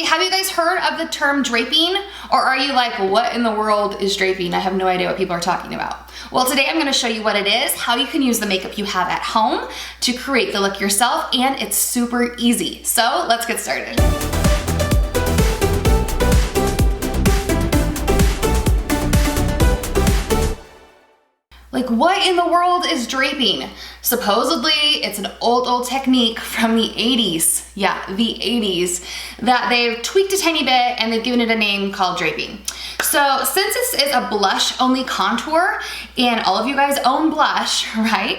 Have you guys heard of the term draping? Or are you like, what in the world is draping? I have no idea what people are talking about. Well, today I'm gonna show you what it is, how you can use the makeup you have at home to create the look yourself, and it's super easy. So let's get started. Like, what in the world is draping? Supposedly, it's an old technique from the 80s. Yeah, the 80s, that they've tweaked a tiny bit and they've given it a name called draping. So since this is a blush only contour, and all of you guys own blush, right?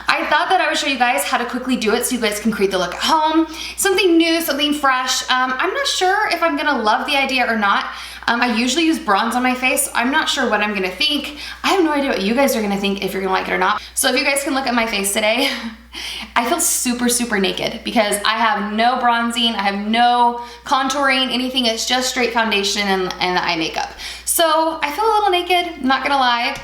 I thought that I would show you guys how to quickly do it so you guys can create the look at home. Something new, something fresh. I'm not sure if I'm gonna love the idea or not. I usually use bronze on my face, so I'm not sure what I'm gonna think. I have no idea what you guys are gonna think, if you're gonna like it or not. So if you guys can look at my face today, I feel super naked because I have no bronzing, I have no contouring, anything. It's just straight foundation and eye makeup. So I feel a little naked, not gonna lie,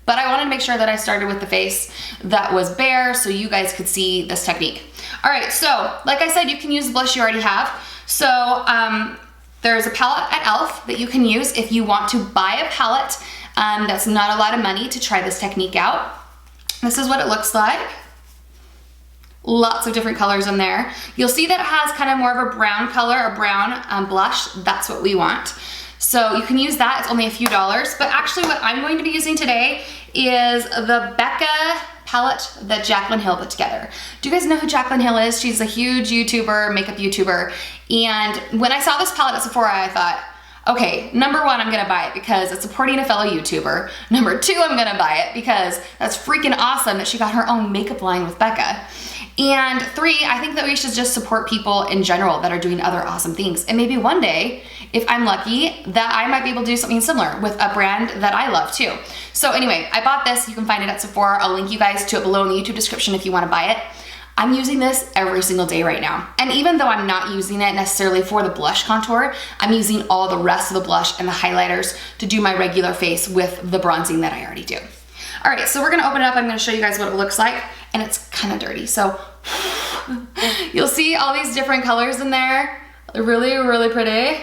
but I wanted to make sure that I started with the face that was bare so you guys could see this technique. All right, so like I said, you can use the blush you already have. So there's a palette at e.l.f. that you can use if you want to buy a palette. That's not a lot of money to try this technique out. This is what it looks like. Lots of different colors in there. You'll see that it has kind of more of a brown color, a brown blush. That's what we want. So you can use that. It's only a few dollars. But actually what I'm going to be using today is the Becca palette that Jaclyn Hill put together. Do you guys know who Jaclyn Hill is? She's a huge YouTuber, makeup YouTuber. And when I saw this palette at Sephora, I thought, okay, number one, I'm gonna buy it because it's supporting a fellow YouTuber. Number two, I'm gonna buy it because that's freaking awesome that she got her own makeup line with Becca. And three, I think that we should just support people in general that are doing other awesome things. And maybe one day, if I'm lucky, that I might be able to do something similar with a brand that I love too. So anyway, I bought this. You can find it at Sephora. I'll link you guys to it below in the YouTube description if you want to buy it. I'm using this every single day right now. And even though I'm not using it necessarily for the blush contour, I'm using all the rest of the blush and the highlighters to do my regular face with the bronzing that I already do. All right, so we're gonna open it up. I'm gonna show you guys what it looks like, and it's kind of dirty. So you'll see all these different colors in there. They're really pretty.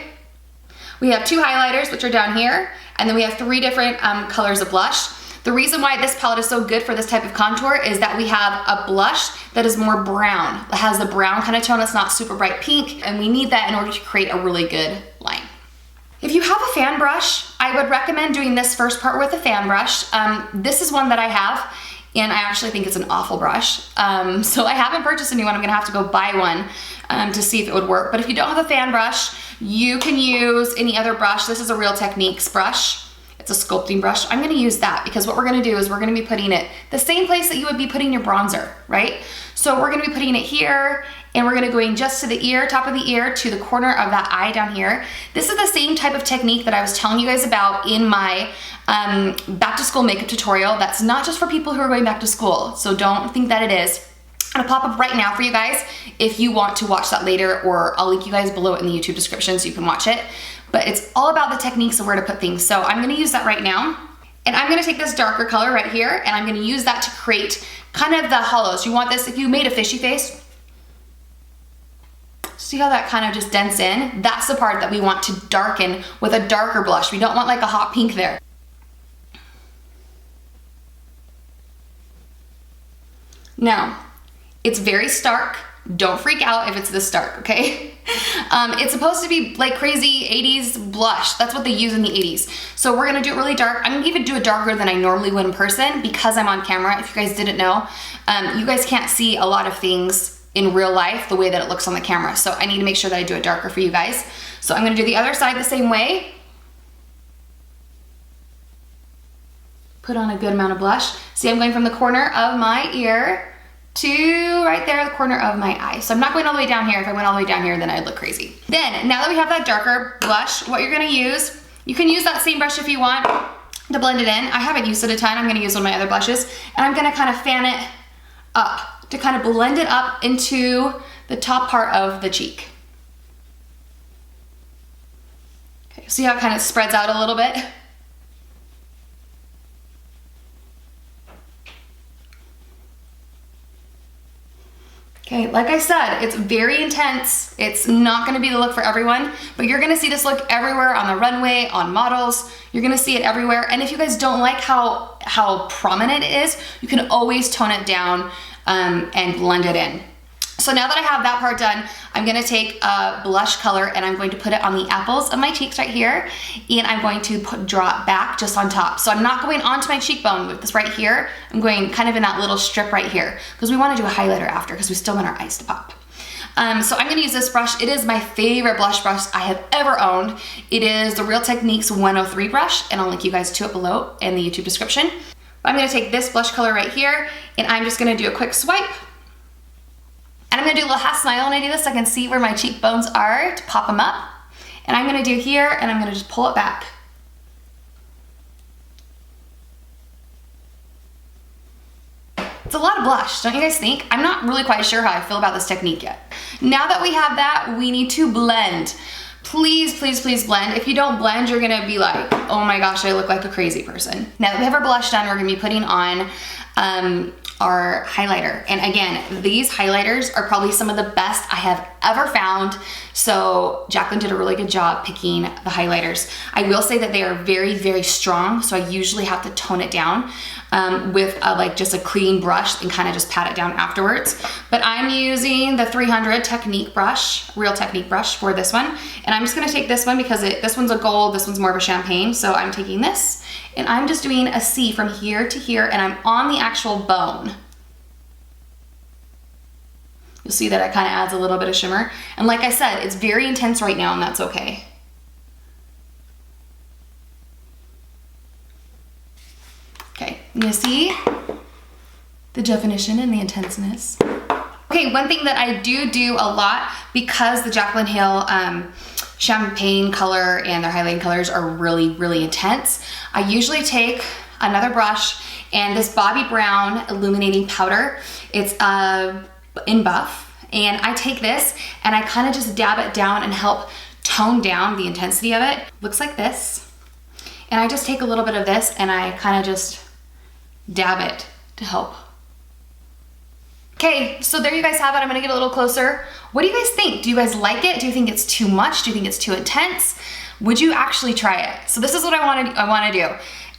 We have two highlighters, which are down here, and then we have three different colors of blush. The reason why this palette is so good for this type of contour is that we have a blush that is more brown. It has the brown kind of tone. It's not super bright pink, and we need that in order to create a really good line. If you have a fan brush, I would recommend doing this first part with a fan brush. This is one that I have, and I actually think it's an awful brush. So I haven't purchased a new one. I'm gonna have to go buy one to see if it would work. But if you don't have a fan brush, you can use any other brush. This is a Real Techniques brush. It's a sculpting brush. I'm gonna use that because what we're gonna do is we're gonna be putting it the same place that you would be putting your bronzer, right? So we're gonna be putting it here, and we're gonna go in just to the ear, top of the ear, to the corner of that eye down here. This is the same type of technique that I was telling you guys about in my back to school makeup tutorial. That's not just for people who are going back to school, so don't think that it is. It'll pop up right now for you guys if you want to watch that later, or I'll link you guys below in the YouTube description so you can watch it. But it's all about the techniques of where to put things. So I'm gonna use that right now. And I'm gonna take this darker color right here, and I'm gonna use that to create kind of the hollows. You want this, if you made a fishy face, see how that kind of just dents in? That's the part that we want to darken with a darker blush. We don't want like a hot pink there. Now, it's very stark. Don't freak out if it's this dark, okay? It's supposed to be like crazy 80s blush. That's what they use in the 80s. So we're gonna do it really dark. I'm gonna even do it darker than I normally would in person because I'm on camera. If you guys didn't know, you guys can't see a lot of things in real life the way that it looks on the camera. So I need to make sure that I do it darker for you guys. So I'm gonna do the other side the same way. Put on a good amount of blush. See, I'm going from the corner of my ear to right there, the corner of my eye. So I'm not going all the way down here. If I went all the way down here, then I'd look crazy. Then, now that we have that darker blush, what you're gonna use, you can use that same brush if you want to blend it in. I haven't used it a ton. I'm gonna use one of my other blushes, and I'm gonna kind of fan it up to kind of blend it up into the top part of the cheek. Okay, see how it kind of spreads out a little bit? Okay, Okay, like I said, it's very intense. It's not gonna be the look for everyone, but you're gonna see this look everywhere on the runway, on models. You're gonna see it everywhere. And if you guys don't like how prominent it is, you can always tone it down and blend it in. So now that I have that part done, I'm gonna take a blush color and I'm going to put it on the apples of my cheeks right here, and I'm going to draw it back just on top. So I'm not going onto my cheekbone with this right here. I'm going kind of in that little strip right here because we wanna do a highlighter after because we still want our eyes to pop. So I'm gonna use this brush. It is my favorite blush brush I have ever owned. It is the Real Techniques 103 brush, and I'll link you guys to it below in the YouTube description. But I'm gonna take this blush color right here, and I'm just gonna do a quick swipe. And I'm gonna do a little half smile when I do this so I can see where my cheekbones are to pop them up. And I'm gonna do here, and I'm gonna just pull it back. It's a lot of blush, don't you guys think? I'm not really quite sure how I feel about this technique yet. Now that we have that, we need to blend. Please, please, please blend. If you don't blend, you're gonna be like, oh my gosh, I look like a crazy person. Now that we have our blush done, we're gonna be putting on our highlighter. And again, these highlighters are probably some of the best I have ever found. So Jaclyn did a really good job picking the highlighters. I will say that they are very, very strong. So I usually have to tone it down with like just a clean brush and kind of just pat it down afterwards. But I'm using the 300 Technique brush, Real Technique brush for this one. And I'm just gonna take this one because this one's a gold, this one's more of a champagne. So I'm taking this and I'm just doing a C from here to here, and I'm on the actual bone. You'll see that it kind of adds a little bit of shimmer. And like I said, it's very intense right now, and that's okay. Okay, you see the definition and the intenseness. Okay, one thing that I do a lot, because the Jaclyn Hill champagne color and their highlighting colors are really, really intense, I usually take another brush and this Bobbi Brown illuminating powder. It's in buff, and I take this and I kind of just dab it down and help tone down the intensity of it. Looks like this. And I just take a little bit of this and I kind of just dab it to help. Okay, so there you guys have it. I'm gonna get a little closer. What do you guys think? Do you guys like it? Do you think it's too much? Do you think it's too intense? Would you actually try it? So this is what I wanna do.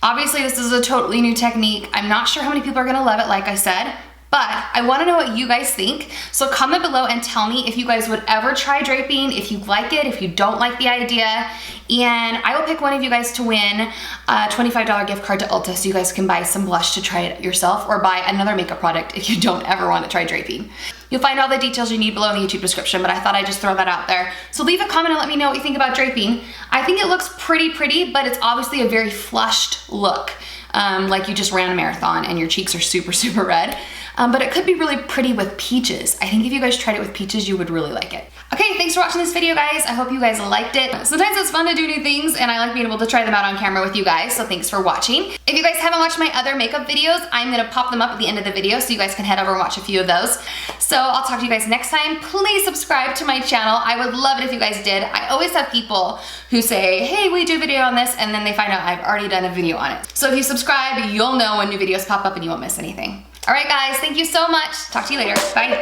Obviously, this is a totally new technique. I'm not sure how many people are gonna love it, like I said, but I wanna know what you guys think. So comment below and tell me if you guys would ever try draping, if you like it, if you don't like the idea, and I will pick one of you guys to win a $25 gift card to Ulta so you guys can buy some blush to try it yourself, or buy another makeup product if you don't ever wanna try draping. You'll find all the details you need below in the YouTube description, but I thought I'd just throw that out there. So leave a comment and let me know what you think about draping. I think it looks pretty, but it's obviously a very flushed look. Like you just ran a marathon and your cheeks are super, super red. But it could be really pretty with peaches. I think if you guys tried it with peaches, you would really like it. Okay, thanks for watching this video, guys. I hope you guys liked it. Sometimes it's fun to do new things, and I like being able to try them out on camera with you guys, so thanks for watching. If you guys haven't watched my other makeup videos, I'm gonna pop them up at the end of the video so you guys can head over and watch a few of those. So I'll talk to you guys next time. Please subscribe to my channel. I would love it if you guys did. I always have people who say, hey, we do a video on this, and then they find out I've already done a video on it. So if you subscribe, you'll know when new videos pop up and you won't miss anything. All right, guys, thank you so much. Talk to you later. Bye.